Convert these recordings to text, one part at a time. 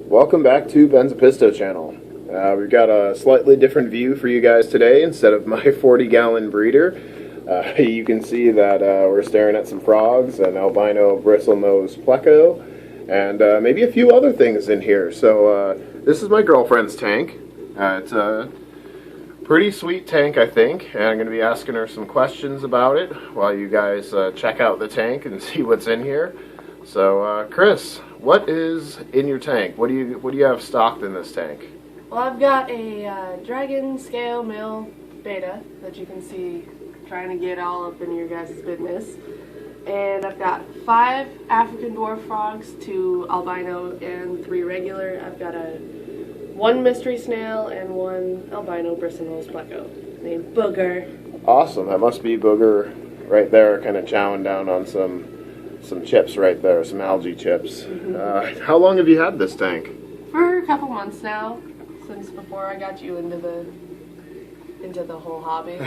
Welcome back to Ben's Pisto channel. We've got a slightly different view for you guys today. Instead of my 40-gallon breeder, you can see that we're staring at some frogs, an albino bristlenose pleco, and maybe a few other things in here. So this is my girlfriend's tank. It's a pretty sweet tank, I think, and I'm going to be asking her some questions about it while you guys check out the tank and see what's in here. So, Chris, what is in your tank? What do you have stocked in this tank? Well, I've got a dragon scale male beta that you can see trying to get all up in your guys' business. And I've got 5 African dwarf frogs, 2 albino and 3 regular. I've got 1 mystery snail and 1 albino bristlenose pleco named Booger. Awesome. That must be Booger right there, kind of chowing down on some chips right there, some algae chips. Mm-hmm. How long have you had this tank? For a couple months now, since before I got you into the whole hobby.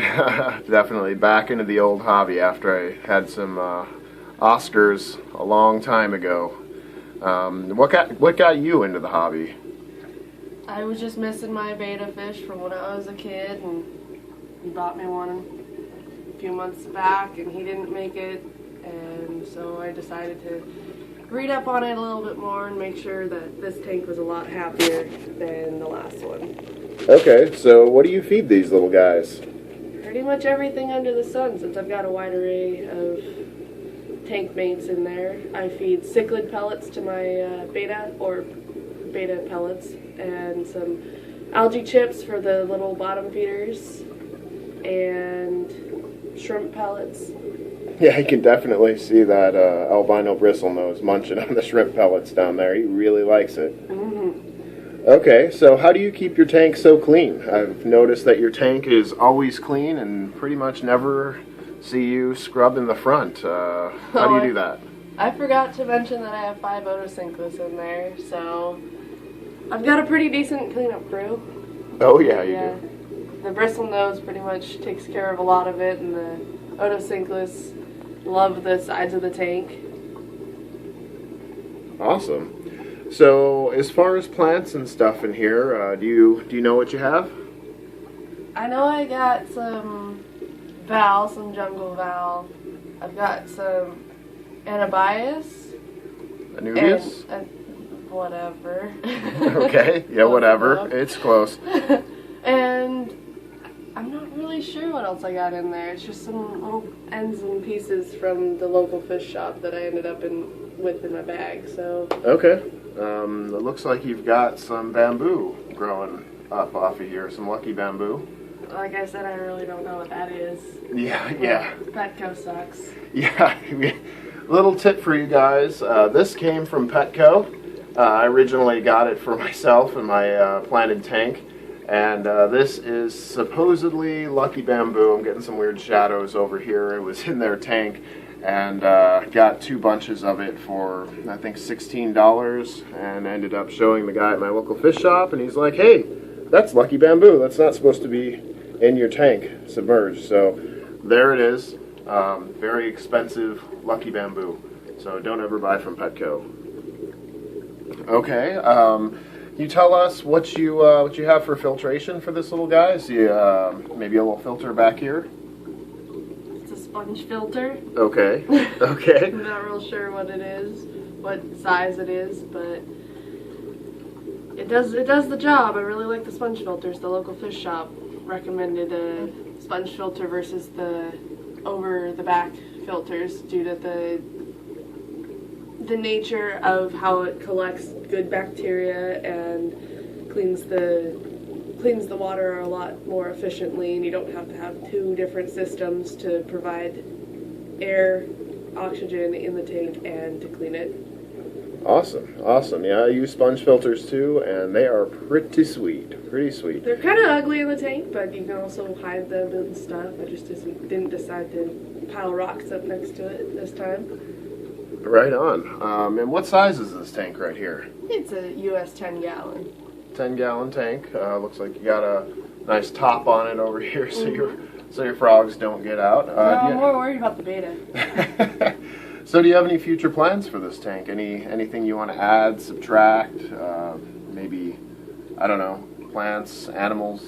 Definitely back into the old hobby after I had some Oscars a long time ago. What got you into the hobby? I was just missing my beta fish from when I was a kid, and he bought me one a few months back, and he didn't make it. And so I decided to read up on it a little bit more and make sure that this tank was a lot happier than the last one. Okay, so what do you feed these little guys? Pretty much everything under the sun, since I've got a wide array of tank mates in there. I feed cichlid pellets to my beta pellets, and some algae chips for the little bottom feeders, and shrimp pellets. Yeah, I can definitely see that albino bristlenose munching on the shrimp pellets down there. He really likes it. Mm-hmm. Okay, so how do you keep your tank so clean? I've noticed that your tank is always clean and pretty much never see you scrub in the front. How do you do that? I forgot to mention that I have 5 otocinclus in there, so I've got a pretty decent cleanup crew. Oh yeah, you do. The bristlenose pretty much takes care of a lot of it, and the otocinclus love the sides of the tank. Awesome. So, as far as plants and stuff in here, do you know what you have? I know I got some val, some jungle val. I've got some anabias. Anubias? And whatever. Okay, yeah, whatever. It's close. And I'm not really sure what else I got in there. It's just some little ends and pieces from the local fish shop that I ended up with in my bag. So Okay. It looks like you've got some bamboo growing up off of here, some lucky bamboo. like I said, I really don't know what that is. Yeah. Petco sucks. Yeah. Little tip for you guys. This came from Petco. I originally got it for myself in my planted tank. And this is supposedly lucky bamboo. I'm getting some weird shadows over here. It was in their tank, and got 2 bunches of it for, I think, $16, and ended up showing the guy at my local fish shop, and he's like, hey, that's lucky bamboo. That's not supposed to be in your tank submerged. So there it is. Very expensive lucky bamboo. So don't ever buy from Petco. Okay. Can you tell us what you have for filtration for this little guy? See, maybe a little filter back here. It's a sponge filter. Okay. Okay. I'm not real sure what it is, what size it is, but it does the job. I really like the sponge filters. The local fish shop recommended a sponge filter versus the over the back filters due to the nature of how it collects good bacteria and cleans the water a lot more efficiently, and you don't have to have 2 different systems to provide air, oxygen in the tank and to clean it. Awesome. Yeah, I use sponge filters too, and they are pretty sweet. They're kind of ugly in the tank, but you can also hide them and stuff. I just didn't decide to pile rocks up next to it this time. Right on. And what size is this tank right here? It's a US 10-gallon. 10-gallon tank. Looks like you got a nice top on it over here, so your frogs don't get out. No, I'm more worried about the beta. So do you have any future plans for this tank? Anything you want to add, subtract, maybe, I don't know, plants, animals?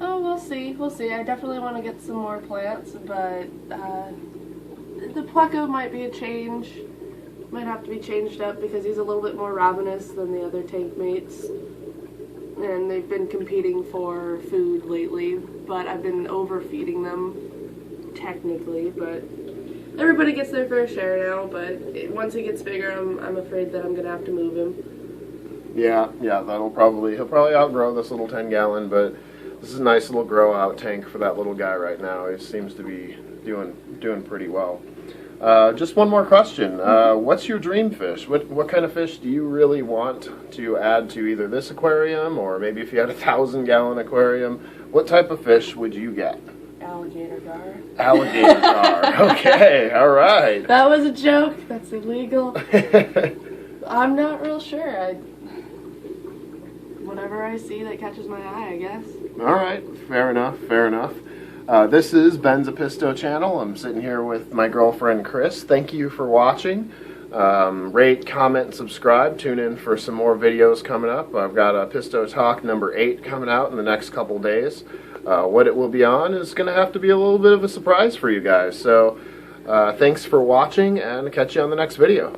Oh, we'll see. We'll see. I definitely want to get some more plants, but the Pleco might be a change. Might have to be changed up because he's a little bit more ravenous than the other tank mates. And they've been competing for food lately, but I've been overfeeding them, technically, but everybody gets their fair share now, but once he gets bigger, I'm afraid that I'm going to have to move him. Yeah, he'll probably outgrow this little 10-gallon, but this is a nice little grow-out tank for that little guy right now. He seems to be doing pretty well. Just one more question. What's your dream fish? What kind of fish do you really want to add to either this aquarium, or maybe if you had a 1,000-gallon aquarium, what type of fish would you get? Alligator gar. Alligator gar. Okay, all right. That was a joke. That's illegal. I'm not real sure. Whatever I see that catches my eye, I guess. All right, fair enough, fair enough. This is Ben's Episto channel. I'm sitting here with my girlfriend, Chris. Thank you for watching. Rate, comment, and subscribe. Tune in for some more videos coming up. I've got Episto Talk number 8 coming out in the next couple days. What it will be on is going to have to be a little bit of a surprise for you guys. So thanks for watching, and catch you on the next video.